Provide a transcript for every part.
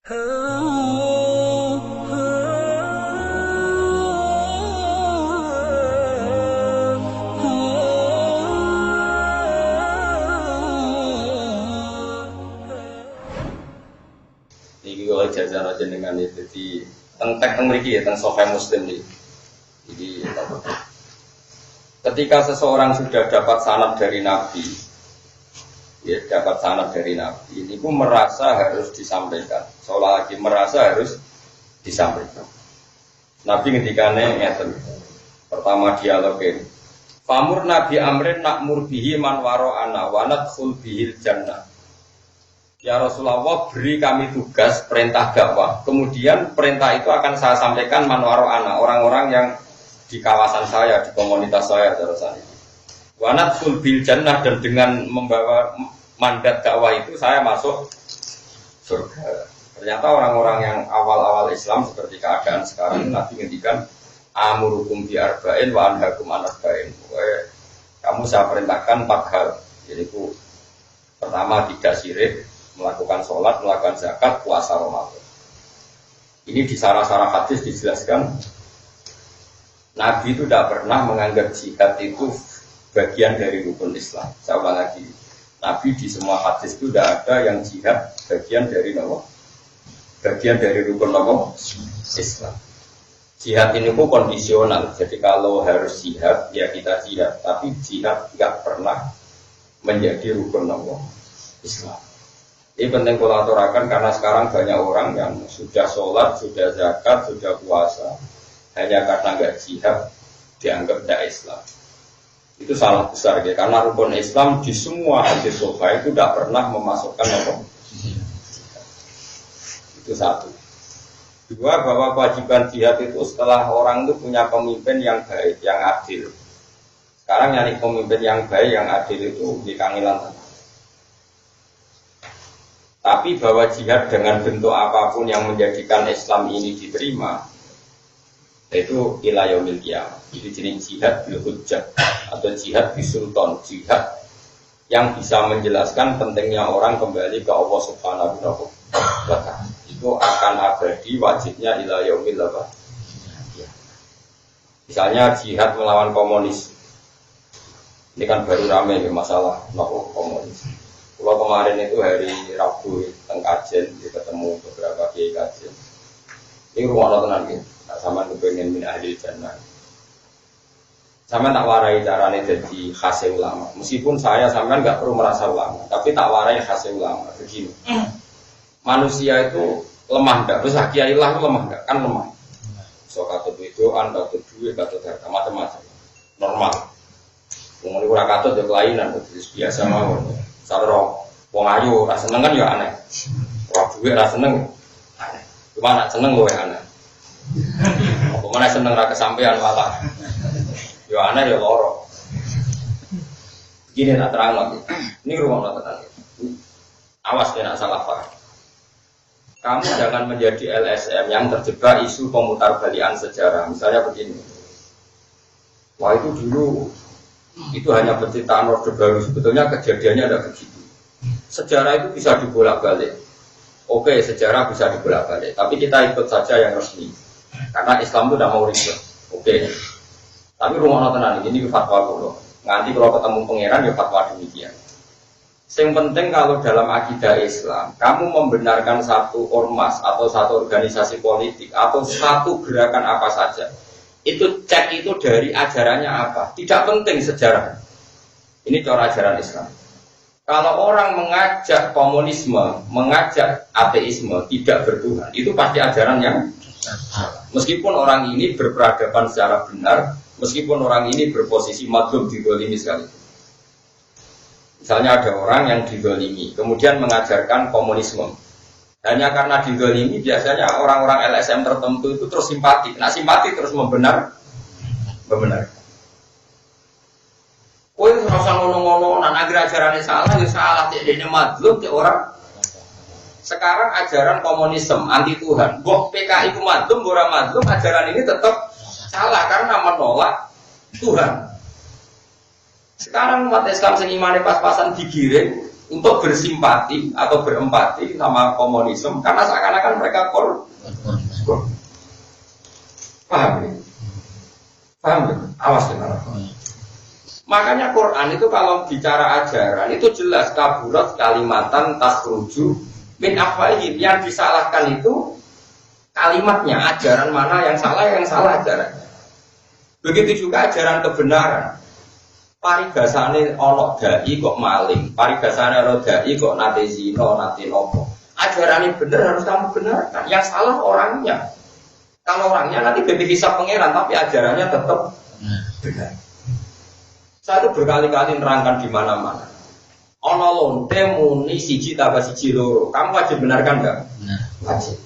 Iki kalau jajan aja dengan itu di tentang memiliki ya tentang Sahih Muslim nih. Jadi ketika seseorang sudah dapat sanad dari Nabi, ya dapat sanad dari Nabi, ini pun merasa harus disampaikan. Seolah lagi merasa harus disampaikan. Nabi ketikane ngeten. Pertama dialogin. Famur Nabi Amrin nakmur bihi man waro'ana wa nadkhul bihil jannah. Ya Rasulullah, beri kami tugas perintah dakwah. Kemudian perintah itu akan saya sampaikan manwaro anak orang-orang yang di kawasan saya, di komunitas saya terusan. Wanat full bil jannah, dan dengan membawa mandat dakwah itu saya masuk surga. Ternyata orang-orang yang awal-awal Islam seperti keadaan sekarang, Nabi ngendikan amurukum bi arba'in wa anhakum an arba'in. Kamu saya perintahkan 4 hal. Yaitu pertama tidak syirik, melakukan sholat, melakukan zakat, puasa Ramadan. Ini di sarah-sarah hadis dijelaskan Nabi itu tidak pernah menganggap jihad itu bagian dari rukun Islam. Saya ulang lagi, Nabi di semua hadis itu tidak ada yang jihad bagian dari nama, bagian dari rukun nama Islam. Jihad ini pun kondisional. Jadi kalau harus jihad, ya kita jihad. Tapi jihad tidak pernah menjadi rukun nama Islam. Ini penting kalau aturakan karena sekarang banyak orang yang sudah sholat, sudah zakat, sudah puasa, hanya karena nggak jihad dianggap tidak Islam. Itu salah besar ya, karena rukun Islam di semua hadis sahih itu tidak pernah memasukkan apa. Itu satu. Dua, bahwa kewajiban jihad itu setelah orang itu punya pemimpin yang baik, yang adil. Sekarang nyari pemimpin yang baik, yang adil itu di kangilan. Tapi bahwa jihad dengan bentuk apapun yang menjadikan Islam ini diterima, itu ila yaumil qiyamah. Itu jenis jihad bil hujjah atau jihad bisultan, jihad yang bisa menjelaskan pentingnya orang kembali ke Allah Subhanahu wa ta'ala. Itu akan abadi, wajibnya ila yaumil qiyamah. Misalnya jihad melawan komunis. Ini kan baru ramai masalah komunis. Kalau kemarin itu hari Rabu teng kajen, ketemu beberapa kiai kajen. Ini rumah tenang gitu. Nah, sama kepengen min ahli jannah. Sama tak warai caranya jadi khasih ulama. Meskipun saya sampean nggak perlu merasa ulama, tapi tak warai khasih ulama. Begini, manusia itu lemah nggak? Terus kiai lah lemah nggak? Kan lemah. So katut widoan, katut duit, katut harta, macam-macam. Normal. Ngomong kurang katut ya kelainan, biasa mawon. Sarro wong ayu ra seneng kan ya aneh. Ora duwe ra seneng aneh. Cuma nak seneng luwih aneh. Apa meneh seneng ra kesampean malah. Ya aneh ya loro. Gini tak terang lagi. Ini rumah tenan. Awas kena salah paham. Kamu jangan menjadi LSM yang terjebak isu pemutar balikan sejarah. Misalnya begini. Wah itu dulu itu hanya penciptaan Orde Baru, sebetulnya kejadiannya ada begitu. Sejarah itu bisa dibolak-balik. Oke, sejarah bisa dibolak-balik, tapi kita ikut saja yang resmi. Karena Islam itu tidak mau ribet. Oke. Tapi rumah tenan ini fatwa dulu. Nanti kalau ketemu pangeran ya fatwa demikian. Yang penting kalau dalam akidah Islam, kamu membenarkan satu ormas atau satu organisasi politik atau satu gerakan apa saja. Itu cek itu dari ajarannya apa. Tidak penting sejarah. Ini cara ajaran Islam. Kalau orang mengajak komunisme, mengajak ateisme, tidak bertuhan, itu pasti ajaran yang meskipun orang ini berperadaban secara benar, meskipun orang ini berposisi madlum didolimi sekali. Misalnya ada orang yang didolimi, kemudian mengajarkan komunisme. Hanya karena didolimi, biasanya orang-orang LSM tertentu itu terus simpati. Nah simpati terus membenarkan. Kowe rasa ngono-ngono, nan agar ajarannya salah, ya salah. Jadi madlum, cek orang. Sekarang ajaran komunisme anti Tuhan. Bok PKI itu madlum, orang madlum, ajaran ini tetap salah karena menolak Tuhan. Sekarang umat Islam sing imane pas-pasan digiring, untuk bersimpati atau berempati sama komunisme karena seakan-akan mereka paham ya? Paham ya? Awas ya. Makanya Quran itu kalau bicara ajaran itu jelas kaburat kalimatan takhruju min afwahihim. Yang disalahkan itu kalimatnya, ajaran mana yang salah ajarannya. Begitu juga ajaran kebenaran. Paribasane ana dai kok maling, paribasane ana dai kok nate zina, nate nopo. Ajarannya benar harus kamu benarkan. Yang salah orangnya. Kalau orangnya nanti bebek hisab pangeran tapi ajarannya tetap benar. Saya itu berkali-kali nerangkan di mana-mana. Ono lonte muni siji tambah siji loro. Kamu wajib benarkan enggak? Wajib.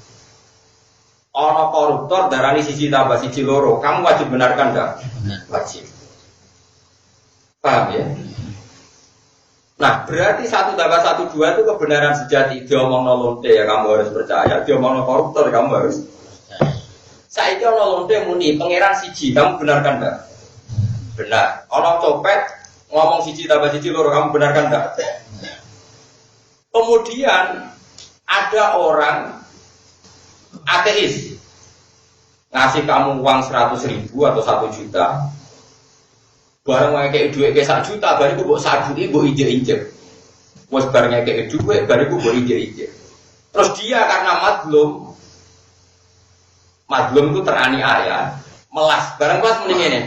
Ono koruptor darani siji tambah siji loro. Kamu wajib benarkan enggak? Wajib. Paham ya? Nah, berarti 1 tambah 1 2 itu kebenaran sejati. Dia omongno lonte ya kamu harus percaya. Dia omongno koruptor kamu harus percaya. Saiki ono lonte muni pangeran siji, kamu benarkan enggak? Benar. Orang copet ngomong siji tambah siji loro, kamu benarkan enggak? Kemudian ada orang ateis ngasih kamu uang 100.000 atau 1 juta, barang kayak duit kayak 1 juta, bariku buat sabuni buat injek-injek, bos barangnya kayak duit, bariku buat injek-injek. Terus dia karena madlum itu teraniaya, melas barang kelas mending ini.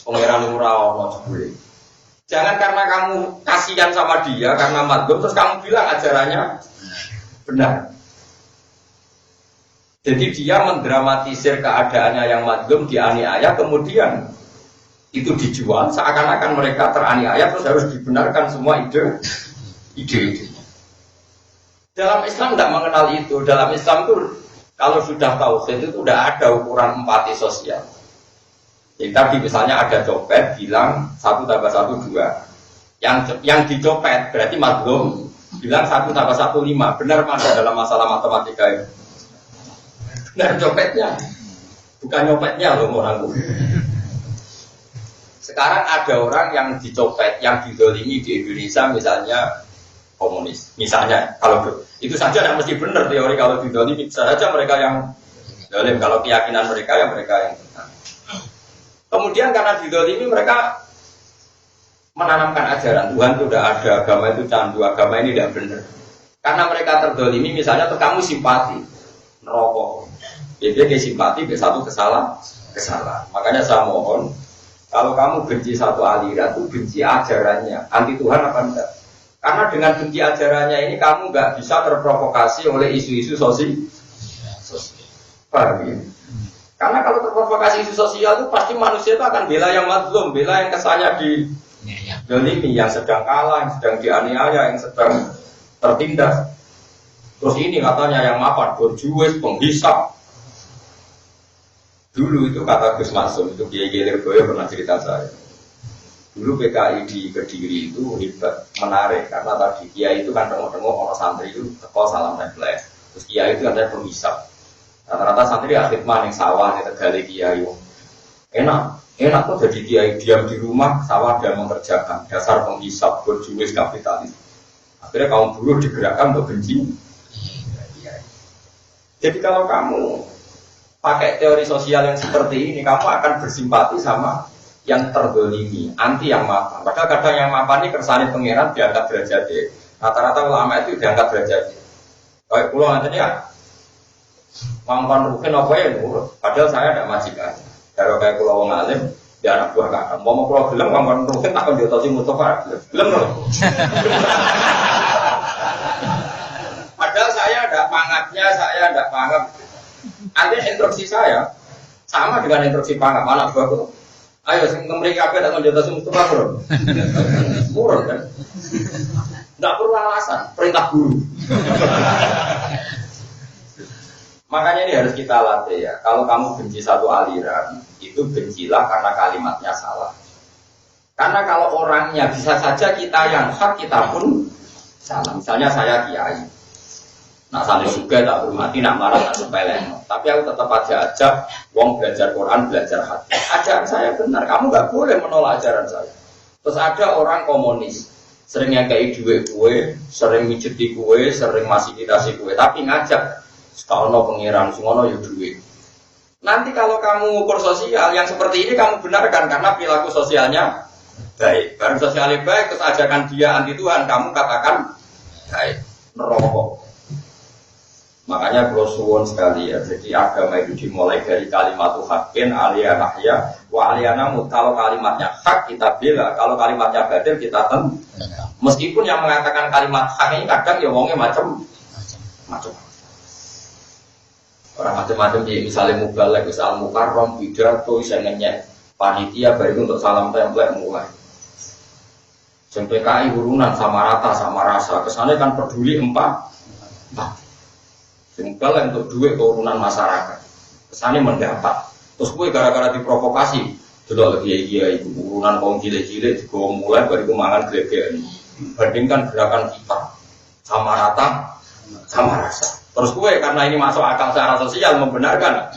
Pengiran murah ono jebule. Jangan karena kamu kasihan sama dia karena madhum terus kamu bilang ajarannya benar. Jadi dia mendramatisir keadaannya yang madhum dianiaya kemudian itu dijual seakan-akan mereka teraniaya terus harus dibenarkan semua ide-idenya. Dalam Islam tidak mengenal itu. Dalam Islam itu kalau sudah tauhid itu tidak ada ukuran empati sosial. Jadi tadi misalnya ada copet bilang 1 tambah 1 2. Yang dicopet berarti madlum bilang 1 tambah 1 5. Benar mana dalam masalah matematika itu? Benar copetnya. Bukan nyopetnya loh orangku. Sekarang ada orang yang dicopet, yang didolimi di Indonesia misalnya komunis. Misalnya kalau itu saja tidak mesti benar teori kalau didolimi. Bisa saja mereka yang dolim. Kalau keyakinan mereka yang benar. Kemudian karena didolimi mereka menanamkan ajaran Tuhan itu tidak ada, agama itu candu, agama ini tidak benar. Karena mereka terdolimi misalnya terus kamu simpati neraka. Jadi simpati ke satu kesalahan. Makanya saya mohon kalau kamu benci satu aliran itu benci ajarannya, anti Tuhan apa enggak? Karena dengan benci ajarannya ini kamu nggak bisa terprovokasi oleh isu-isu sosial. Paham ya? Karena kalau terprovokasi isu sosial itu pasti manusia itu akan bela yang mazlum, bela yang kesannya didolimi, yang sedang kalah, yang sedang dianiaya, yang sedang tertindas. Terus ini katanya yang mapan, berjuis, penghisap. Dulu itu kata Gus Mansur, itu Kiai Lirboyo pernah cerita saya. Dulu PKI di Kediri itu hebat, menarik, karena tadi Kiai itu kan tengok-tengok orang santri itu teko salam tempel. Terus Kiai itu ada penghisap. Rata-rata santri khidmah yang sawah yang Tegali Kiai. Enak kok jadi Kiai diam di rumah sawah dan mengerjakan dasar penghisap berjuis kapitalis. Akhirnya kaum buruh digerakkan untuk benci. Jadi kalau kamu pakai teori sosial yang seperti ini, kamu akan bersimpati sama yang terdolimi, anti yang mapan. Padahal kadang yang mapan ini kersane pangeran diangkat derajat. Rata-rata ulama itu diangkat derajat. Kayak pulau nanti ya. Mangkon rugen apa ya nurut. Padahal saya ada majikan. Kalau kayak pulau wong alim, dia anak buah kakak. Mau pulau bilang mangkon rugen tak akan diotosi Mustafa. Belum loh. Padahal saya ada pangapnya, saya ada pangap. Artinya instruksi saya sama dengan instruksi pangap anak buahku. Ayo, kembali kafe tak akan diotosi Mustafa bro. Murah kan? Tidak perlu alasan, perintah guru. Makanya ini harus kita latih ya. Kalau kamu benci satu aliran, itu bencilah karena kalimatnya salah. Karena kalau orangnya bisa saja kita yang hak, kita pun salah. Misalnya saya kiai. Nah santri juga tak hormati, nak marah, tak sepeleng. Tapi aku tetap aja ajak wong belajar Quran, belajar hadis. Ajaran saya benar, kamu nggak boleh menolak ajaran saya. Terus ada orang komunis. sering ngekei duit kue, sering mijeti kue, sering fasilitasi kue, tapi ngajak sekolah pengiran, semuanya ya duit. Nanti kalau kamu ukur sosial yang seperti ini kamu benarkan karena perilaku sosialnya baik. Barang sosialnya baik, terus ajakan dia anti Tuhan, kamu katakan baik, neraka. Makanya kalau suwon sekali ya, jadi agama itu dimulai dari kalimat haqqin aliyah nahya wa aliyah namut. Kalau kalimatnya hak kita bela, kalau kalimatnya batil kita tem. Meskipun yang mengatakan kalimat hak ini kadang ya wongnya macam-macam. Orang macam-macam misalnya mubalek, misal mukarram, pidato, bisa ngenyek panitia baru untuk salam template mulai. PKI urunan sama rata sama rasa, kesannya kan peduli empat. Singgal untuk duit turunan masyarakat, kesannya mendapat. Terus gue gara-gara diprovokasi, sudah lagi ibu urunan kaum cilik-cilik, gue mulai dari kumangan gede-gede ini. Bandingkan gerakan kita sama rata, sama rasa. Terus gue karena ini masuk akal secara sosial membenarkan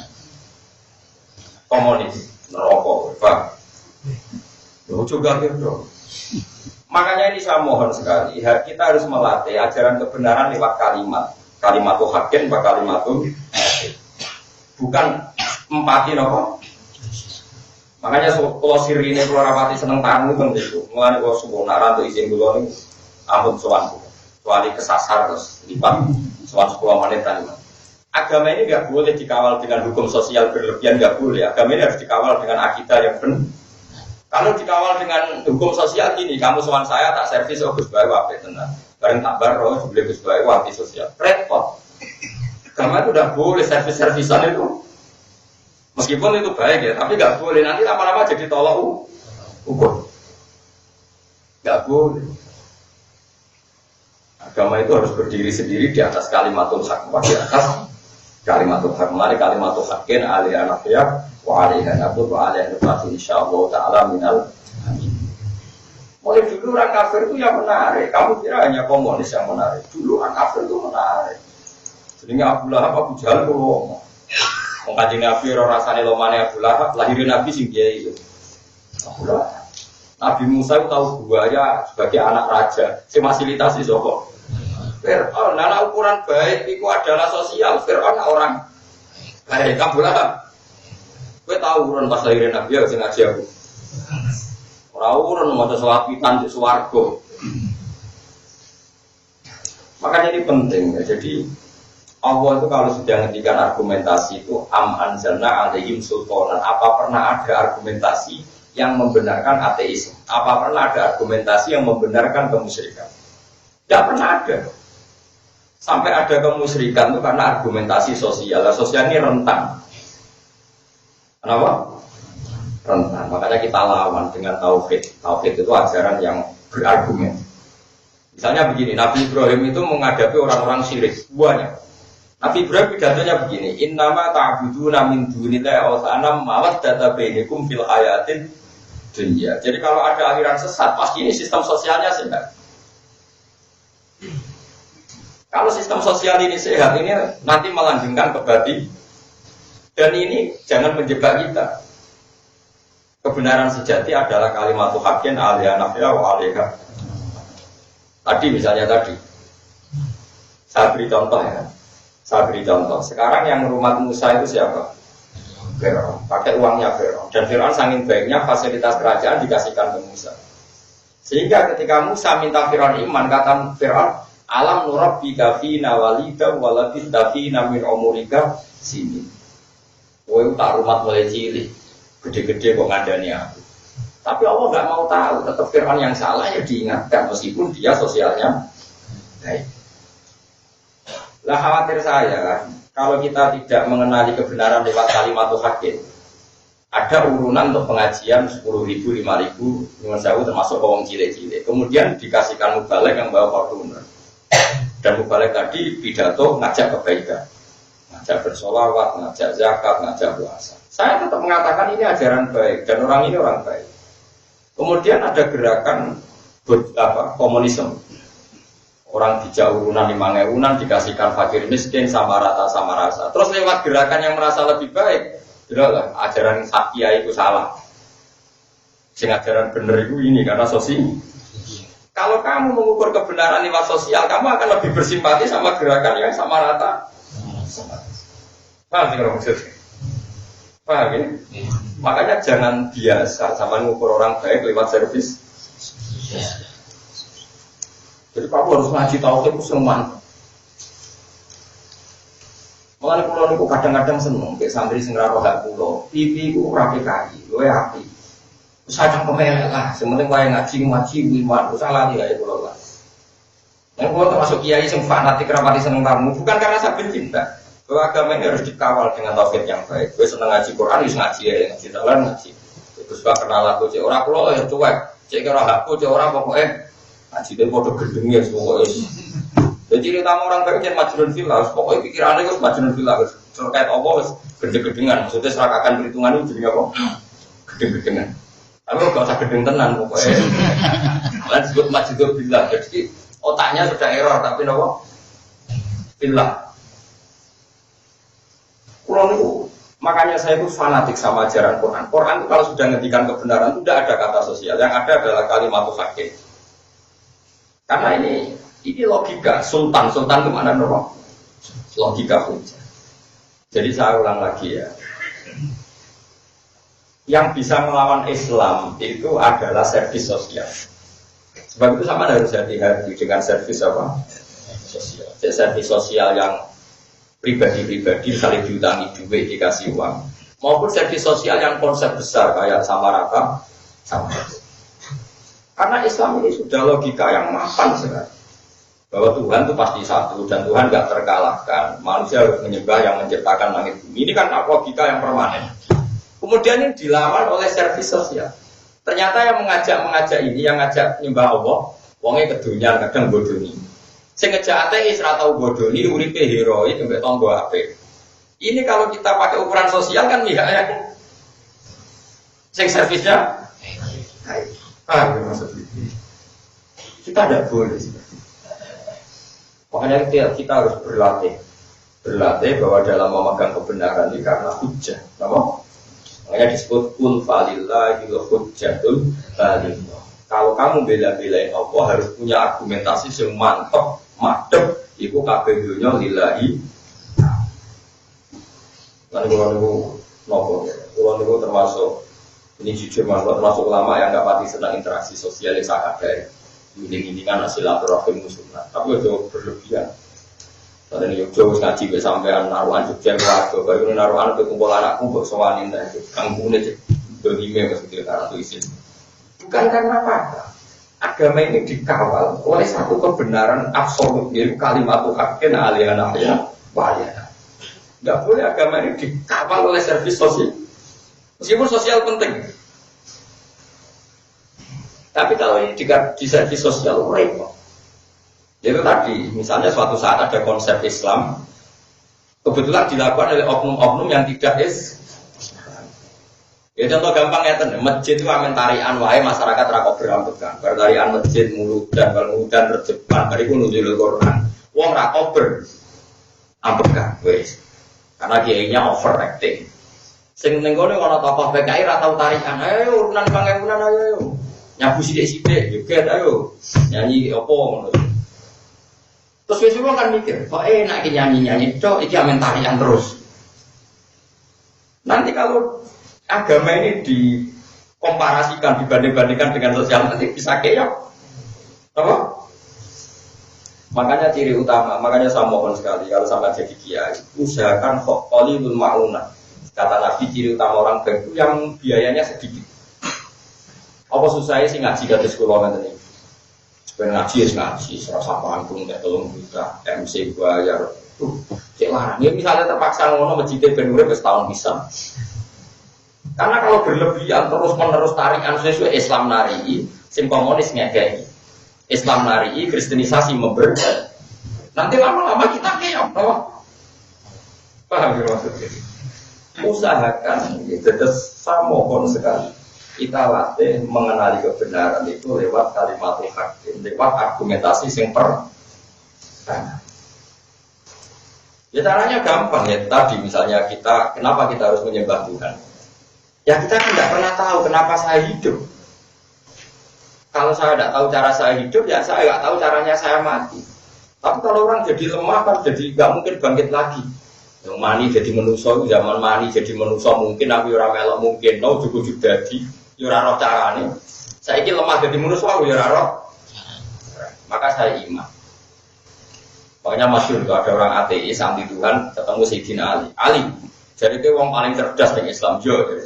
komunis, nerokok, pak. Lo juga gitu. Makanya ini saya mohon sekali, kita harus melatih ajaran kebenaran lewat kalimat. Kalimat haqqin wa kalimatun bukan empati nopo. Makanya kalau sirine kalau rapati seneng tamu kan itu. Mulane kalau subuh nara untuk izin dulu nih ampun sowanku. Kecuali kesasar terus lipat soal 10 menit tadi. Agama ini nggak boleh dikawal dengan hukum sosial berlebihan, nggak boleh. Agama ini harus dikawal dengan akidah yang benar. Kalau dikawal dengan hukum sosial gini, kamu sowan saya tak servis Gus Bayu apa tenang. Bareng tak baru sebelum Gus Bayu anti sosial. Repot. Agama itu udah boleh servis-servisan itu. Meskipun itu baik ya, tapi nggak boleh nanti lama-lama jadi tolak ukur. Nggak boleh. Agama itu harus berdiri sendiri di atas kalimatul haq, di atas kalimatul haq. Mari kalimatul haqqin aliyah nafiyah wa aliyah nabut wa aliyah nabut insyaallah ta'ala minal amin. Mulai dulu orang kafir itu yang menarik. Kamu kira hanya komunis yang menarik. Dulu orang kafir itu menarik. Jadi Abu Lahab, Abu Jahal itu ngomong. Mengkaji Nabi rasanya lomane Abu Lahab, lahirin Nabi sing kiai itu. Abu Lahab. Nabi Musa itu tahu buaya sebagai anak raja. Si fasilitasi soko. Fir'aun, nah ukuran baik itu adalah sosial. Fir'aun orang baik. Abu Lahab. Gue tahu ukuran pas lahirin Nabi ya, sing ngaji aku. Orang-orang mau selapitan di swargo. Makanya ini penting ya. Jadi Allah itu kalau sudah ngendikan argumentasi itu anzalna alaihim sultanan. Apa pernah ada argumentasi yang membenarkan ateisme? Apa pernah ada argumentasi yang membenarkan kemusyrikan? Tidak pernah ada. Sampai ada kemusyrikan itu karena argumentasi sosial. Sosial ini rentan. Kenapa? Rentan. Makanya kita lawan dengan tauhid. Tauhid itu ajaran yang berargumen. Misalnya begini, Nabi Ibrahim itu menghadapi orang-orang syirik. Buahnya. Nabi Ibrahim pidatonya begini, innama ta'buduna min dunillahi awthanan mawaddata bainakum fil hayatin dunya. Jadi kalau ada aliran sesat, pasti ini sistem sosialnya sehat. Kalau sistem sosial ini sehat, ini nanti melanjutkan ke batin. Dan ini jangan menjebak kita. Kebenaran sejati adalah kalimat haqqin aliyah nafiyah wa aliyah. Tadi misalnya saya beri contoh ya. Saya beri contoh. Sekarang yang rumah Musa itu siapa? Fir'aun. Pakai uangnya Fir'aun. Dan Fir'aun saking baiknya fasilitas kerajaan dikasihkan ke Musa. Sehingga ketika Musa minta Fir'aun iman, kata Fir'aun, alam nurabbika fina walida walabista fina min umurika sini. Woe tak rumah mulai cilik. Gede-gede kok ngadani aku. Tapi Allah nggak mau tahu, tetap Fir'aun yang salah ya diingatkan meskipun dia sosialnya baik. Lah khawatir saya kalau kita tidak mengenali kebenaran lewat kalimat haqqin. Ada urunan untuk pengajian 10.000, 5.000, nyuwun sewu termasuk wong cilik-cilik. Kemudian dikasihkan mubalek yang bawa Fortuner. Dan mubalek tadi pidato ngajak kebaikan. Ngajak bersolawat, ngajak zakat, ngajak puasa. Saya tetap mengatakan ini ajaran baik dan orang ini orang baik. Kemudian ada gerakan komunisme. Orang dijak urunan 5.000 dikasihkan fakir miskin sama rata sama rasa. Terus lewat gerakan yang merasa lebih baik, jelaslah ajaran Sakya itu salah. Sing ajaran bener itu ini karena sosial. Kalau kamu mengukur kebenaran lewat sosial, kamu akan lebih bersimpati sama gerakan yang sama rata. Paham sih kalau maksudnya? Paham ya? Makanya jangan biasa sama mengukur orang baik lewat servis. Jadi kamu harus ngaji tauhid itu semua. Mulane kula niku kadang-kadang seneng nek santri sing ra roh hak kula. TV ku ora PKI, luwe api. Wis kadang pemelek lah, sing penting wae ngaji wiman, salah ya kula lah. Nek kula termasuk kiai sing fanatik rapati seneng tamu, bukan karena saya benci, Mbak. Bahwa agama ini harus dikawal dengan tauhid yang baik. Kowe seneng ngaji Quran wis ngaji ya, ngaji dalan ngaji. Terus gak kenal aku cek ora kula ya cuek. Cek ora hakku cek ora pokoke ngaji dhewe padha gendenge pokoke. Jadi utama orang baik jangan majnun filah, pokoknya pikirannya itu majnun filah, terkait apa, gede-gedengan, maksudnya serakakan perhitungan itu jadi apa? Gede-gedengan. Tapi gak usah gedeng tenan, pokoknya. Kalian disebut majnun filah, jadi otaknya sudah error, tapi apa? Filah. Makanya saya itu fanatik sama ajaran Quran. Quran itu kalau sudah ngendikan kebenaran itu tidak ada kata sosial, yang ada adalah kalimat hakik. Karena ini logika, sultan kemana dong? Logika saja. Jadi saya ulang lagi ya. Yang bisa melawan Islam itu adalah servis sosial. Sebab itu sama harus hati-hati dengan servis apa? Sosial. Servis sosial yang pribadi-pribadi saling diutangi duit dikasih uang, maupun servis sosial yang konsep besar kayak sama rata, sama. Karena Islam ini sudah logika yang mapan sekali. Bahwa Tuhan itu pasti satu dan Tuhan gak terkalahkan. Manusia harus menyembah yang menciptakan langit bumi. Ini kan logika yang permanen. Kemudian ini dilawan oleh servis sosial. Ternyata yang mengajak ini, yang ngajak nyembah Allah, wongnya kedunian kadang bodoni. Sing ngejak ateis ra tau bodoni, uripe heroik mbek tangga apik. Ini kalau kita pakai ukuran sosial kan ya. Sing servisnya maksudnya. Kita tidak boleh seperti itu. Makanya kita harus berlatih bahwa dalam memegang kebenaran ini karena hujjah. Makanya disebut kul falillahi hujjatul baligh. Kalau kamu bela-belain Allah harus punya argumentasi yang mantap, madep, iku kabeh dunya lillahi. Kalau niku termasuk ini jujur termasuk ulama yang nggak pati senang interaksi sosial yang sangat baik. Ini kan silaturahim musuhnya, tapi itu berlebihan. Tadi ini Jogja ngaji be sampean naruhan Jogja keluarga, baru naruhan ke kumpul anakku buat soalin tadi, kampungnya berlima maksudnya karena itu isin. Bukan karena apa? Agama ini dikawal oleh satu kebenaran absolut, yaitu kalimat haqqin aliyana ya waliyana. Tidak boleh agama ini dikawal oleh servis sosial, meskipun sosial penting. Tapi kalau ini di servis sosial repot. Itu tadi, misalnya suatu saat ada konsep Islam, kebetulan dilakukan oleh oknum-oknum yang tidak ya contoh gampang ya, masjid itu amin tarian wae masyarakat rakok berambekan. Tarian masjid muludan, muludan terjebak, bariku nunjuk Quran. Wong rakok berambekan, wes. Karena kiainya overacting. Sing nenggone ana tokoh PKI ra tau tarian, ayo urunan pangemunan ayo. Nyabu sidik-sidik, juga ayo nyanyi apa ngono. Terus wis kan mikir, kok enak iki nyanyi-nyanyi tok iki amen tarian terus. Nanti kalau agama ini dikomparasikan, dibanding-bandingkan dengan sosial nanti bisa keok. Apa? Makanya ciri utama, makanya saya mohon sekali kalau sampai jadi kiai, usahakan qalilul maunah. Kata Nabi ciri utama orang baik itu yang biayanya sedikit. Apa susahnya sih ngaji kata sekolah nanti? Sebenarnya ngaji, serasa panggung, tak tolong juta, MC bayar. Cek larang. Ya misalnya terpaksa ngono masjidnya benure setahun bisa. Karena kalau berlebihan terus menerus tarikan sesuai Islam nari, sim komunis ngekei. Islam nari, Kristenisasi memberi. Nanti lama-lama kita keok, paham ya maksudnya? Usahakan, jadi saya mohon sekali. Kita latih mengenali kebenaran itu lewat kalimat hakim, lewat argumentasi yang ya caranya gampang ya tadi misalnya kita, kenapa kita harus menyembah Tuhan? Ya kita kan tidak pernah tahu kenapa saya hidup. Kalau saya tidak tahu cara saya hidup, ya saya nggak tahu caranya saya mati. Tapi kalau orang jadi lemah kan jadi nggak mungkin bangkit lagi. Yang mani jadi manusia, zaman mani jadi manusia mungkin, tapi orang melok mungkin. No cukup jadi, orang roh carane. Saya ini lemah jadi manusia, orang roh. Maka saya iman. Makanya masyhur itu ada orang ateis anti Tuhan ketemu Sayyidina Ali. Ali, jadi dia orang paling cerdas di Islam juga.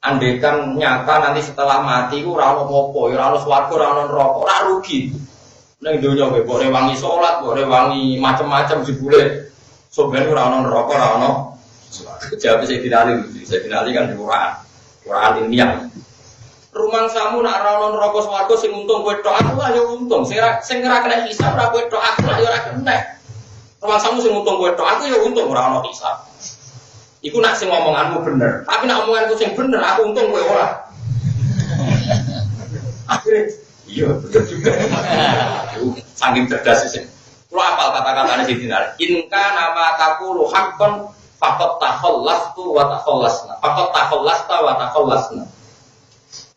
Andaikan nyata nanti setelah mati itu ora ono apa-apa, ora ono swarga, ora ono neraka, ora rugi. Ning donya kowe boleh wangi salat, boleh wangi macam-macam jebule. Soben ora ono neraka, ora ono swarga. Jawab Sayyidina Ali, Sayyidina Ali kan di Quran. Quran ilmiah. Rumang samu nak ora ono neraka swarga sing untung kowe tok, aku lah ya untung. Sing ora kena hisab ora kowe tok, aku lah ya ora kena. Rumang samu sing untung kowe tok, aku ya untung ora ono hisab. Iku nak sing ngomonganmu bener, tapi nak omonganku sing bener, aku untung kowe ora. Akhirnya, iya betul juga. Saking cerdas sih. Kalau apal kata-katanya si Dinar, inka nama takulu hakon fakot takhollastu wa takhollasna. Fakot takhallasta wa takhollasna.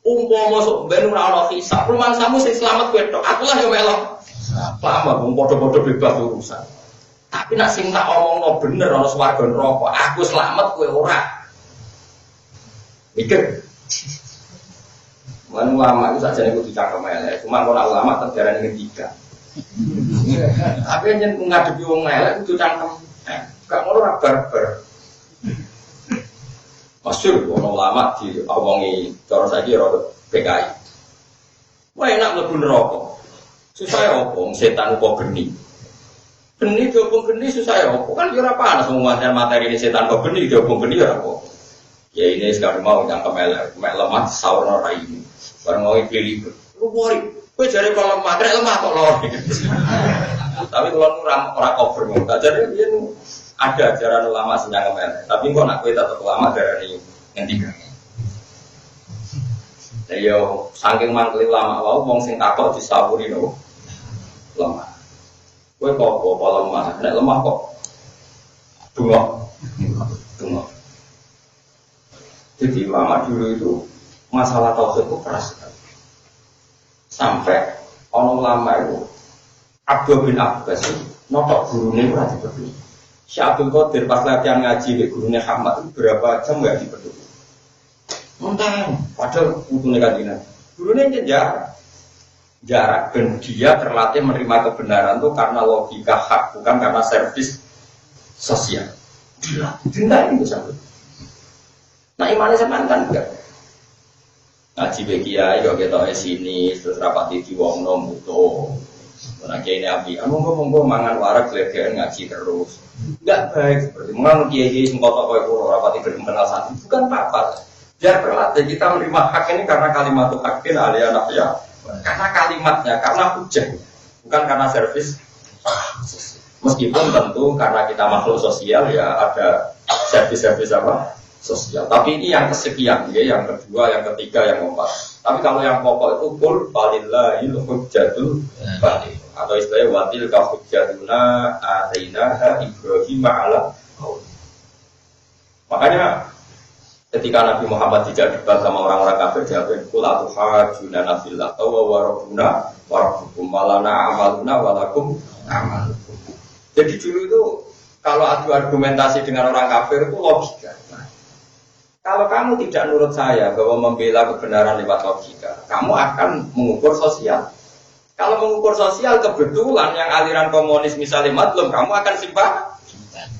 Umpama sok ben ora ono hisab, rumangsamu sing selamat kowe tok. Aku lah yo melok. Lama wong padha-padha bebas urusan. Tapi nak sing tak omongno bener ana swarga neraka, aku selamat kowe ora. Mikir. Wan ulama itu sajane kudu cangkem elek, cuma ora ulama terjarane ketiga. Tapi yen ngadepi wong elek kudu cangkem. Gak ngono ora barbar. Masyhur ono ulama diomongi cara saiki ora PKI. Wah enak mlebu neraka. Susah ya opo setan kok geni. Geni diobong geni susah ya opo kan ora panas ngomongane materi ini setan kok geni diobong geni ora apa. Ya ini sekarang mau cangkem elek, mek lemah saurna ra ini. Bareng mau pilih. Lu wori, kowe jare kok lemah kok lor. Tapi kalau ora cover kok. Jadi yen ada ajaran ulama sing cangkem elek, tapi kok nak kowe tetep ulama darani ngendikan. Lah yo saking mangkel ulama wae wong sing takok disawuri lho. Lemah. Kowe kok apa lemah? Nek lemah kok bengok. Jadi ulama dulu itu masalah tauhid itu keras sekali. Sampai orang ulama itu Abdul bin Abbas itu notok gurunya itu rati peduli. Syekh Abdul Qadir pas latihan ngaji di gurunya Hamad itu berapa jam nggak dipeduli. Mentang, padahal butuhnya kajian. Gurunya jarak dan dia terlatih menerima kebenaran itu karena logika hak, bukan karena servis sosial. Dilatih itu sampai. Nah imannya sampean kan enggak. Ngaji begia yo ketok sini terus rapati diwongno muto. Ora kene api. Monggo mangan warak glegeken ngaji terus. Enggak baik seperti mangan kiai sing kotok koyo ora rapati kenal santri. Bukan apa-apa. Biar berlatih kita menerima hak ini karena kalimat hakin aliyah nafya. Karena kalimatnya, karena hujah. Bukan karena servis. Meskipun tentu karena kita makhluk sosial ya ada servis-servis apa? Sosial. Tapi ini yang kesekian, ya, yang kedua, yang ketiga, yang keempat. Tapi kalau yang pokok itu kul falillahil hujjatul baligh atau istilahnya watil ka hujjatuna atainaha Ibrahim ala qaum. Makanya ketika Nabi Muhammad tidak debat sama orang-orang kafir, dia bilang kul atuhajuna fillah wa rabbuna wa rabbukum walana amaluna walakum amalukum. Jadi dulu itu kalau adu argumentasi dengan orang kafir itu logika. Kalau kamu tidak nurut saya bahwa membela kebenaran lewat logika, kamu akan mengukur sosial. Kalau mengukur sosial kebetulan yang aliran komunis misalnya matlum, kamu akan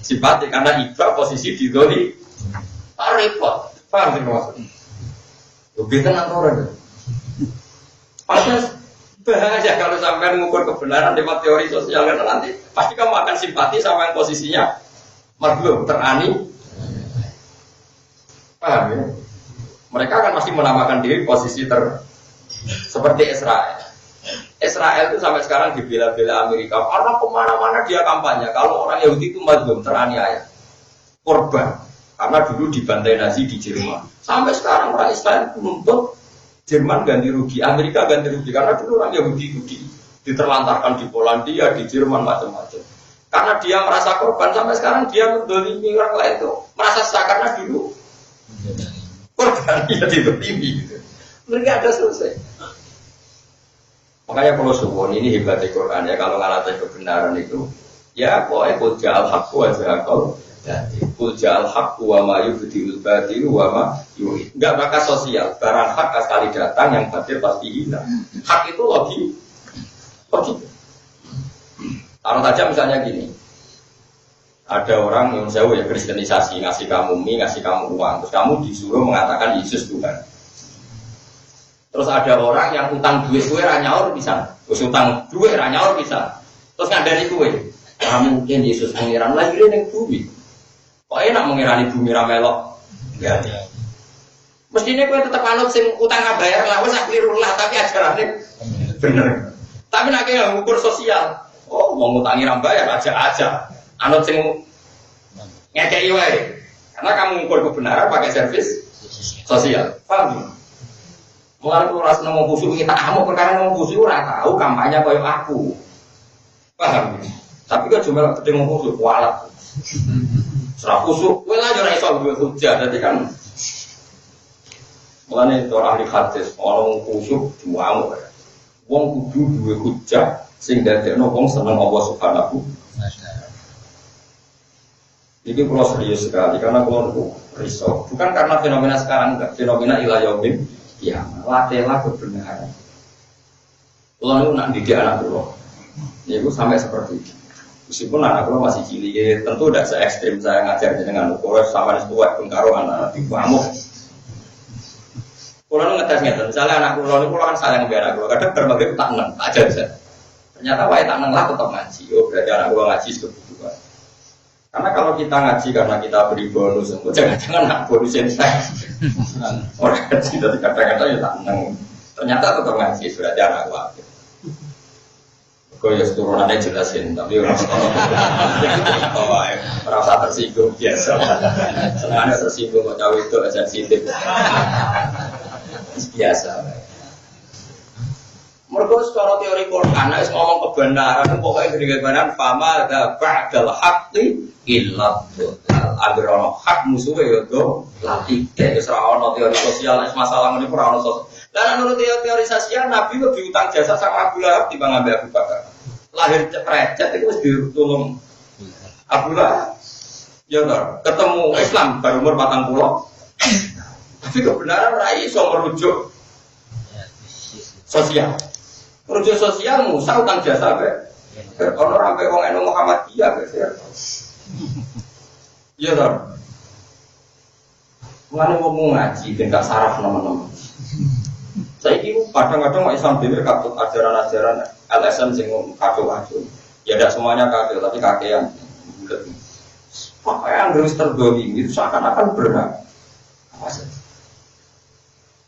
simpati karena iba posisi di doli. Repot, paham tidak maksudnya? Lebih tenang orang. Padahal bahaya kalau sampai mengukur kebenaran lewat teori sosial karena nanti pasti kamu akan simpati sama yang posisinya matlum, terani. Paham ya? Mereka akan masih menamakan diri posisi seperti Israel. Israel itu sampai sekarang dibela-bela Amerika karena kemana-mana dia kampanye. Kalau orang Yahudi itu mazlum, teraniaya, korban. Karena dulu dibantai Nazi di Jerman. Sampai sekarang orang Israel menuntut Jerman ganti rugi, Amerika ganti rugi. Karena dulu orang Yahudi itu diterlantarkan di Polandia, di Jerman, macam-macam. Karena dia merasa korban, sampai sekarang dia mendolimi orang lain itu merasa sah karena dulu korban ya ditertimi gitu. Mereka ada selesai. Makanya kalau suwon ini hebatnya Quran ya, kalau ngalahin kebenaran itu ya pokoknya kul ja'al haqqu wa zahaqal kul ja'al haqqu wa ma yubdi'ul batilu wa ma yuhid. Enggak bakal sosial, barang hak sekali datang yang batil pasti hilang. Hak itu logik. Taruh saja misalnya gini, ada orang yang jauh ya kristenisasi, ngasih kamu mie, ngasih kamu uang, terus kamu disuruh mengatakan Yesus Tuhan. Terus ada orang yang utang duit kue ranyaur bisa, terus utang duit ranyaur bisa, terus ngandani kue, kamu mungkin Yesus mengiran lahirin yang bumi, kok enak mengirani bumi ramelok, enggak ada. Mestinya kue tetap anut sing utang bayar lah, wes akhirullah tapi ajarannya bener. Tapi nak yang ukur sosial, oh mau ngutangi rambayar aja, anut sing ngekei wae. Karena kamu ukur kebenaran pakai servis sosial, paham? Mulai itu rasa nemu khusyuk kita kamu perkara nemu khusyuk ora tahu kampanye koyo aku, paham? Tapi kan cuma ketemu khusyuk walat, serah khusyuk, kowe lah ora iso duwe hujah, dadi kan. Mulane orang ahli hadis orang khusyuk dimuamu. Wong kudu duwe hujah sing dadekno wong seneng Allah Subhanahu wa taala. Ini kalau serius sekali karena kalau risau bukan karena fenomena sekarang enggak, fenomena ila yaumil qiyamah. Latihlah kebenaran. Kalau itu nak didik anak dulu, ya itu sampai seperti itu. Meskipun anak dulu masih cilik, tentu tidak se ekstrim saya ngajar dengan ukur sama sesuai pun karo anak di kamu. Kalau ngetes misalnya anak kulo ini kan sayang biar anak kulo, kadang berbagai tak neng, tak aja bisa. Ternyata wae tak neng lah tetap ngaji, oh berarti anak kulo ngaji kebutuhan. Karena kalau kita ngaji karena kita beri bonus, jangan-jangan nak bonus yang saya. Orang ngaji dari kata-kata ya tak neng, ternyata tetap ngaji berarti anak kulo. Kau ya turunannya jelasin, tapi orang merasa tersinggung biasa. Senangnya tersinggung, mau tahu itu sensitif. Biasa. Mereka secara teori Quran, es ngomong kebenaran, pokoknya kebenaran, fama ada ba'dal haqqi illa dhalal. Agar ono hak musuhnya itu latih. Serah ono teori sosial, masalah ini kurang ono sosial. Dan menurut teori sosial, Nabi lebih utang jasa sama Abu Lahab dibanding ambil Abu Bakar. Lahir ceprecet itu harus ditolong Abu Lahab. Ya ketemu Islam baru umur 40. Tapi kebenaran rai iso merujuk sosial. Merujuk sosial Musa utang jasa be. Ono sampai wong eno Muhammadiyah be. Iya toh. Mulane wong ngaji ben gak saraf nemen-nemen. Saiki kadang-kadang Islam dhewe katut ajaran-ajaran LSM sing kacau-kacau. Ya tidak semuanya kacau tapi kakean. Makanya Inggris terdolimi itu seakan-akan berat. Apa sih?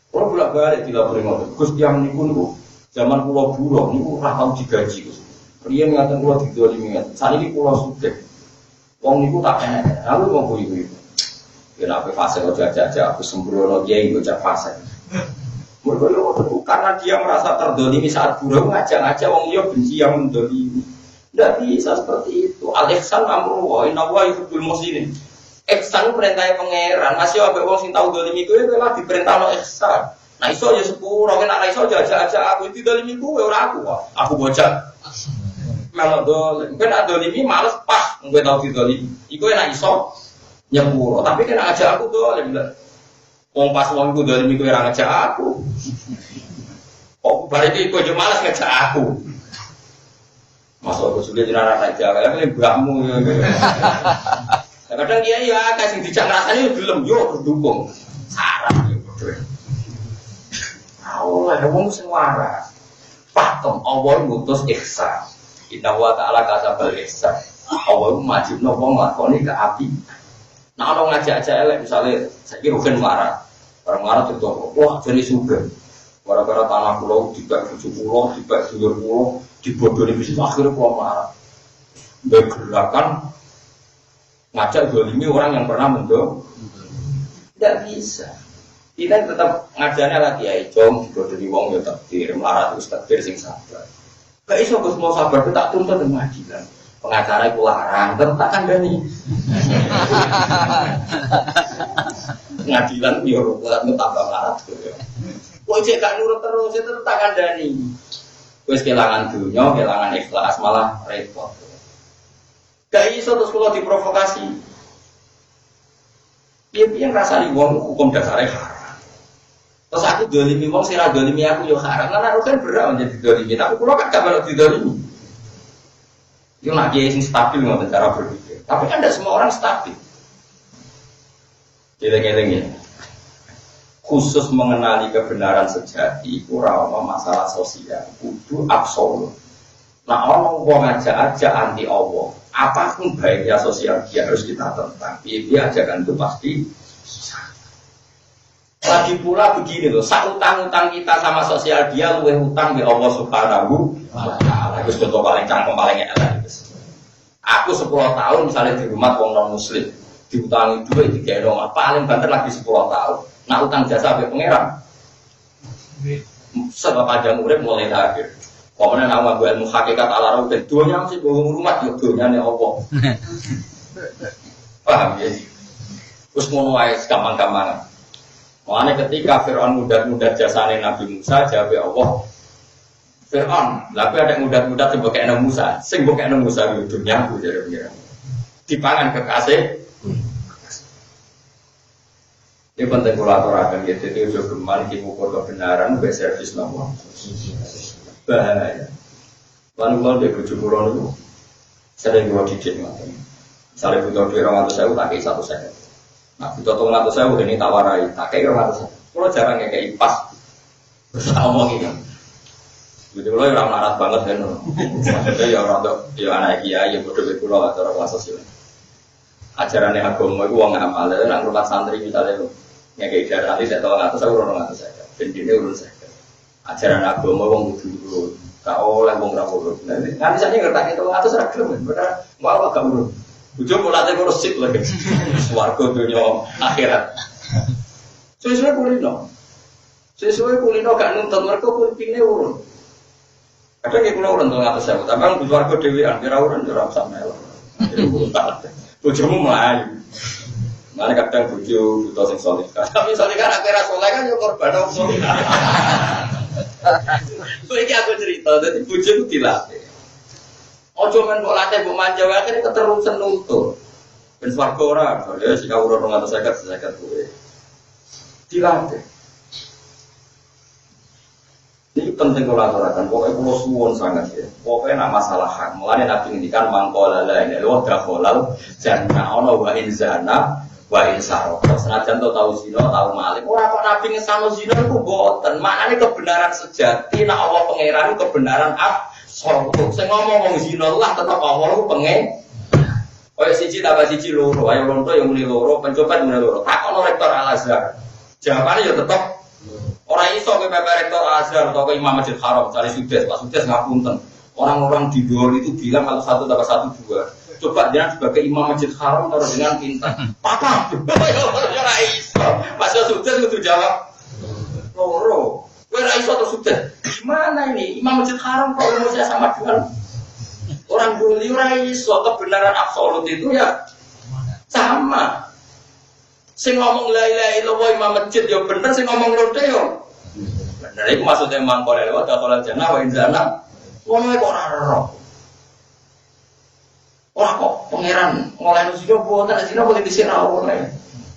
Kalau bolak-balik tidak beringat, Gus yang niku zaman pulau buruh niku ratau digaji Gus. Riyen ngaten pulau didolimi ngaten. Saat ini pulau sudah. Wong niku tak enak. Lalu mau ibu-ibu. Kenapa fase aja aku sembrono dia itu cak fase. Mereka karena dia merasa terdolimi saat buruh ngajak-ngajak wong dia benci yang mendolimi. Tidak bisa seperti itu. Al-ihsan amru wa inna wa yuhibbul muhsinin. Ihsan perintahnya pangeran, masih ada orang sing tahu dolimi gue lah diperintah no ihsan. Nah iso ya sepuluh, orang nak iso aja aku itu dolimi gue orang aku bocah. Malah dolim, gue nak dolimi males pas, gue tahu di dolimi. Iku nak iso nyepuro, tapi kena aja aku dolim. Wong pas wong gue dolimi gue orang aja aku. Kok balik gue cuma males ngajak aku. Masuk aku sudah jenara aja, kalian mbakmu. Kadang dia ya kasih dijak rasanya belum yo berdukung sarap yo betul. Allah wong sing waras. Pakem Allah ngutus ihsan. Inna wa ta'ala kasabal ihsan. Allah majibno wong lakoni ke api. Nah orang ngajak-ajak elek misalnya saiki rugen marah. Barang marah itu wah jadi sugih. Gara-gara tanah pulau dibak bojo pulau, dibak dulur pulau, dibodohi bisnis akhirnya pulau marah. Bergerakan ngajak dolimi orang yang pernah mendong tidak bisa. Kita tetap ngajarnya lagi ya jom dibodohi wong ya takdir melarat itu takdir sing sabar. Gak iso Gus mau sabar itu tak tuntut dengan pengadilan. Pengacara itu larang tak kandani. Pengadilan yo tambah melarat. Kok cek gak nurut terus itu tak kandani. Wis kelangan dunya, kelangan ikhlas malah repot. Gak iso terus kalau diprovokasi. Piye-piye ngrasani wong hukum dasare haram. Terus aku dolimi wong sing ra dolimi aku yo haram. Lan aku kan berat menjadi dolimi, tapi kula kan gak melok didolimi. Yo nak kiai sing stabil ngoten cara berpikir. Tapi kan tidak semua orang stabil. Geleng-geleng ya. Khusus mengenali kebenaran sejati, ora ono masalah sosial, kudu absolut. Nah, ono wong aja anti Allah. Apapun baiknya sosial dia harus kita tentang. Dia ajakan itu pasti susah. Lagi pula begini loh, sak utang-utang kita sama sosial dia luwih utang di Allah Subhanahu wa taala. Itu contoh paling cangkem paling elek. Aku 10 tahun misalnya di rumah wong non muslim, diutangi duit digawe omah paling banter lagi 10 tahun. Nah utang jasa sampai pangeran. Sebab panjang urip mulai akhir. Pokoknya nama gue ilmu hakikat ala roh dan duanya mesti bohong rumah ya duanya nih Allah. Paham ya? Terus ngono wae gampang-gampang. Makanya ketika Fir'aun mudah-mudah jasane Nabi Musa jawab Allah. Fir'aun, tapi ada mudah-mudah sing bokekno Musa, sing bokekno Musa itu dunya aku jare pengiran. Dipangan kekasih. Ini penting kolaborasi gitu, itu juga geman diukur kebenaran, buat servis nama. Bahaya. Lalu dia bujuk kulon itu, sering gua didik macam. Misalnya butuh duit 200.000, tak kayak 100.000. Nah butuh 200.000 ini tawarai, tak kayak 200.000. Kalau jarang kayak pas, bersama gitu. Jadi kalau orang larat banget kan, maksudnya ya orang tuh, ya anak kiai, ya bodoh pulau atau orang kelas sosial. Ajarannya agama itu uang amal, dan nak rumah santri misalnya. Yang kayak ibarat nanti saya tahu ngatus saya urun ngatus saya, bendine urun saya. Ajaran agama wong kudu urun, gak oleh wong ra urun. Nanti saya ngerti itu ngatus ra gelem, bener mau agak urun. Ujung mulate urus sik lagi. Swarga dunya akhirat. Sesuai kulino. Sesuai kulino gak nuntut mergo kupinge urun. Kadang iki kula urun 200.000, tapi kan swarga dhewean kira urun ora usah melu. Bojomu mlayu. Mana kadang buju butuh sing soleh, tapi soleh kan akhirnya soleh kan yo korban soleh. Lagi aku cerita, jadi buju itu dilatih. Ojo men kok latih bu manja, akhirnya keterusan nuntut. Ben swarga ora, ya sing kawula 250 kuwi. Dilatih. Ini penting kolaborasi. Pokoknya kalau suwon sangat ya. Pokoknya nak masalah hak. Mulanya Nabi ngendikan mangkola lain. Lalu dakholal jannah ono wa inzana. Wa insaro, senajan to tahu zina, tahu maling. Ora kok Nabi ngesano zina iku boten. Maknane kebenaran sejati nek Allah pangeran kebenaran absolut. Sing ngomong zina lah tetep Allah ku pengen. Kaya siji tambah siji loro, ayo lonto yang muni loro, pencopet muni loro. Takono rektor Al-Azhar. Jawabane ya tetep ora iso kowe pepe rektor Al-Azhar atau Imam Masjid Haram cari sudes, Pak Sudes ngapunten. Orang-orang di luar itu bilang kalau 1 tambah 1 2. Coba dia sebagai imam masjid haram atau dengan pintar. Papa, ora iso. Mas sudah kudu jawab. Loro. Kowe ora iso terus sudah. Gimana ini? Imam masjid haram kok ilmu saya sama dengan orang dulu ora iso. Kebenaran absolut itu ya sama. Sing ngomong la ilaha illallah imam masjid ya bener, sing ngomong lonte yo. Bener iku maksudnya mangkol lewat atau jannah wa inzana. Wong kok ora ero. Wah kok pangeran ngoleh zina boten zina boleh disira oleh.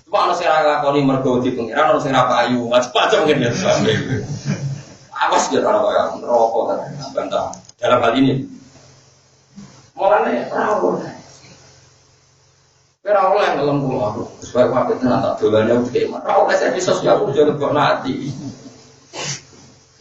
Cuma ana sing ra lakoni mergo di pangeran ana sing ra payu, macam-macam mungkin ya sampe. Awas ya karo kaya neraka kan bantah. Dalam hal ini. Mulane ra oleh. Ora oleh ngelem kula aku. Supaya wae tenan tak dolane iki mah. Ra oleh servis sosial ku jare kok nati.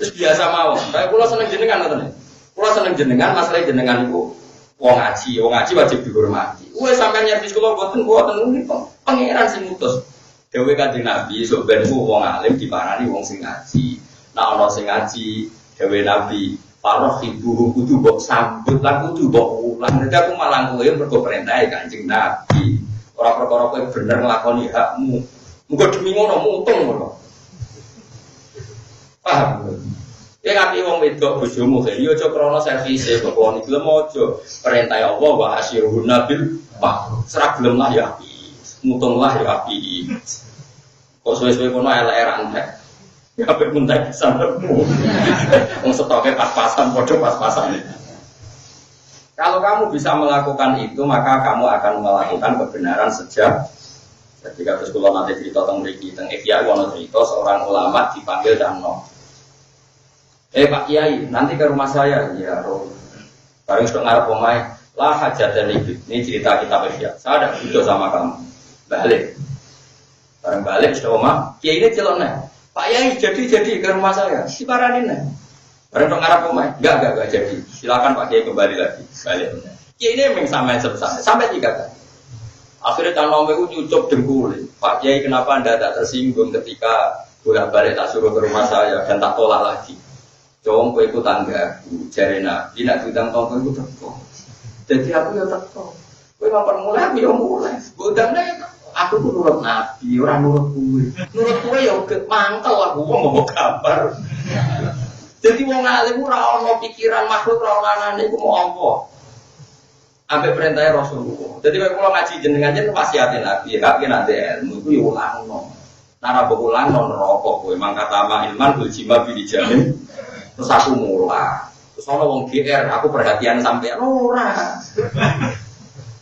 Terus biasa mawon. Kayak kula seneng jenengan ngoten. Kula seneng jenengan, masalah jenengan iku wong ngaji wajib dihormati. Wes sampeyan nyervis kula boten niku pangeran sing ngutus. Dewe Kanjeng Nabi sok ben wong alim diparani wong sing ngaji. Nek ana sing ngaji, dewe Nabi, paroh ibu kudu mbok sambut lan kudu mbok ulang. Dadi aku malah kowe mergo perintahe Kanjeng Nabi. Ora perkara kowe bener nglakoni hakmu. Muga demi ngono mutung ngono. Paham? Ya ngapi wong wedok bojomu kene yo aja krana servise kok wong iki lho aja perintah Allah wa asyirun nabil ma'ruf. Serak gelem lah ya api. Mutung lah ya api. Kok suwe-suwe kono elek-elek antek. Apa mentai sanadmu? Wong stoknya pas-pasan, podo pas-pasan. Kalau kamu bisa melakukan itu, maka kamu akan melakukan kebenaran sejak. Jadi kalau sekolah nanti cerita tentang Riki, tentang Kiai, wono cerita seorang ulama dipanggil dan no. Pak Kiai, nanti ke rumah saya, ya roh. Bareng sudah ngarep pemain, lah hajat dan ribut. Ini cerita kita bersiap. Saya ada butuh sama kamu. Balik. Bareng balik sudah omah. Kiai ini celoknya. Pak Kiai jadi ke rumah saya. Si paranin nih. Bareng sudah ngarep pemain, enggak jadi. Silakan Pak Kiai kembali lagi. Balik. Kiai ini memang sampai 3 kali. Akhirnya tanah itu nyucuk dengkul. Pak Kiai kenapa anda tak tersinggung ketika bolak-balik tak suruh ke rumah saya dan tak tolak lagi? Cowong kau ikut tangga, jarena, tidak bidang tongkol itu teko. Jadi aku ya teko. Kau ngapain mulai? Aku ya mulai. Budangnya aku tuh nurut nabi, orang nurut kue. Nurut kue ya mantel aku mau kabar. Jadi mau ngalih ora ono pikiran makhluk ora ono iku mau apa? Sampai perintahnya Rasulullah. Jadi kalau ngaji jenengan wasiatin nabi, hak nanti ilmu itu ya ulangno. Nara ulangno neraka kowe mangkatama ilman bil jima bi dijamin. Terus aku mulai. Terus ana wong GR, aku perhatian sampean ora.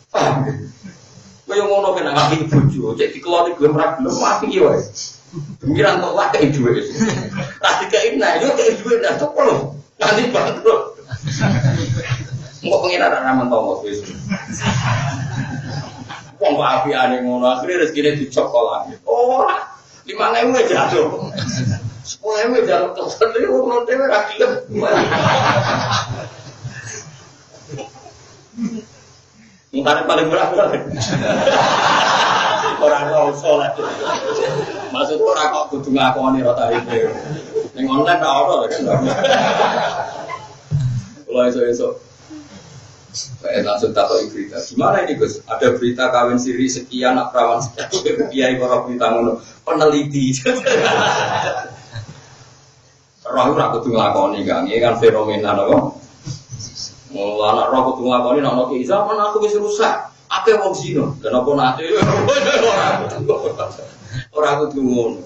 Paham? Kowe yo ngono kena ngapi bojo, cek dikeloni gue ora gelem apik yo wae. Pikiran tok wae dhuwit. Tak dikeki nah yo kek dhuwit dah cepol. Nanti bangkrut. Engko pengen ada ramen tonggo wis. Wong kok apiane ngono, akhire rezekine dicok lagi. Ora, 5.000 jatuh. 10.000 jatuh terus ngono dhewe ra gelem. Mungkin paling murah. Ora salat. Maksud ora kok kudu ngakoni ro tarife. Ning online ra ora kan. Kalau esok langsung takut berita. Gimana ini Gus? Ada berita kawin siri sekian, perawan sekian. Kiai para berita ngono. Peneliti. Roh ora kudu nglakoni Kang. Iki kan fenomena napa? Mulane roh kudu nglakoni nek ana ki zaman aku wis rusak. Akeh wong zina. Kenapa nate? Ora kudu ngono.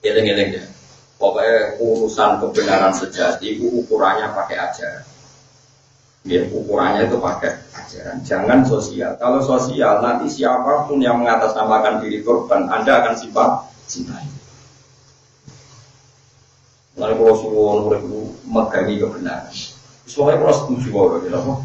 Eleng-eleng ya. Pokoknya urusan kebenaran sejati itu ukurannya pakai ajaran. Ya, ukurannya itu pakai ajaran. Jangan sosial. Kalau sosial, nanti siapapun yang mengatasnamakan diri korban, Anda akan cintai. Lalu kalau suruh itu megangi kebenaran. Soalnya kalau setuju bahwa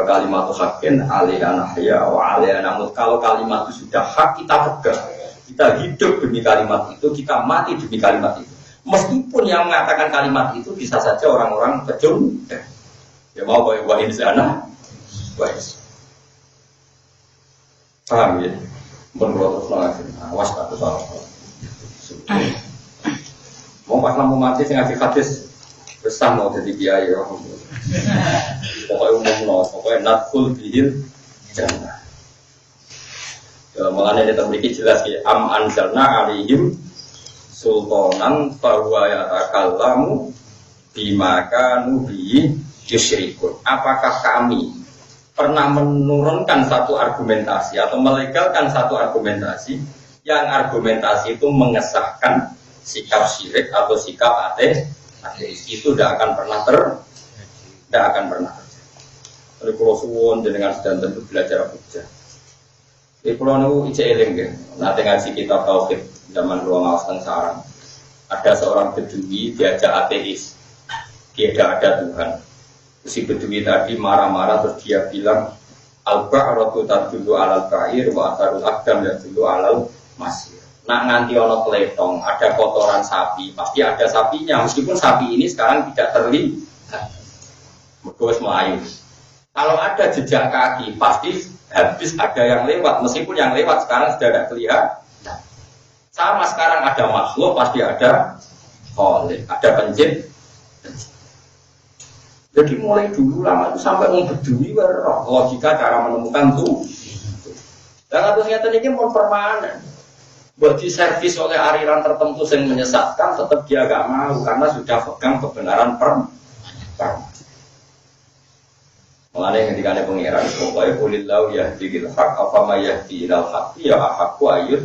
kalimat hakin alih anahya wa alih anamut. Kalau kalimat itu sudah hak, kita pegang. Kita hidup demi kalimat itu, kita mati demi kalimat itu. Meskipun yang mengatakan kalimat itu bisa saja orang-orang kejum. Ya mau bawa ini sana, baik. Paham ya? Menurut awas tak salah. Mau pas lampu mati sing ngasih hadis besar mau jadi kiai ya. Pokoknya umum pokoknya nakul bihil jannah. Mengenai ini termiliki jelas ya. Am anzalna alihim sultanan bahwa yatakallamu bimakanu bihi yusyrikun. Apakah kami pernah menurunkan satu argumentasi atau melegalkan satu argumentasi yang argumentasi itu mengesahkan sikap syirik atau sikap ateis itu tidak akan pernah terjadi. Oleh kalau suwon dengan sedang tentu belajar hujjah. Di pulau nu ije eling nggih. Nanti ngaji kitab tauhid zaman ruang awas teng sarang. Ada seorang bedui diajak ateis. Dia ada Tuhan. Si bedui tadi marah-marah terus dia bilang al-ba'ratu tadullu 'alal ba'ir wa atharul aqdam yadullu 'alal masir. Nak nganti ono kletong, ada kotoran sapi, pasti ada sapinya meskipun sapi ini sekarang tidak terlihat. Mergo wis mlayu. Kalau ada jejak kaki, pasti habis ada yang lewat meskipun yang lewat sekarang sudah tidak kelihatan. Sama sekarang ada makhluk pasti ada khalik, ada pencipta. Jadi mulai dulu lama itu sampai membedui logika cara menemukan tuh. Dan kasusnya ini mau permanen. Buat diservis oleh aliran tertentu yang menyesatkan, tetap dia gak mau karena sudah pegang kebenaran permanen. Mengenai ketika ada pengiran, pokoknya kulillahu yahdi ilhaq, apa ma yahdi ilal haqi ya ahaqku ayut.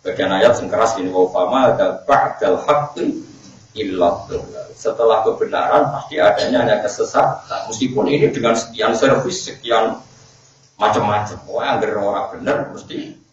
Bagian ayat yang keras ini wa fama ada ba'dal haqqi illa dhalal. Setelah kebenaran pasti adanya hanya kesesatan. Meskipun ini dengan sekian servis, sekian macam-macam. Wah, agar orang benar mesti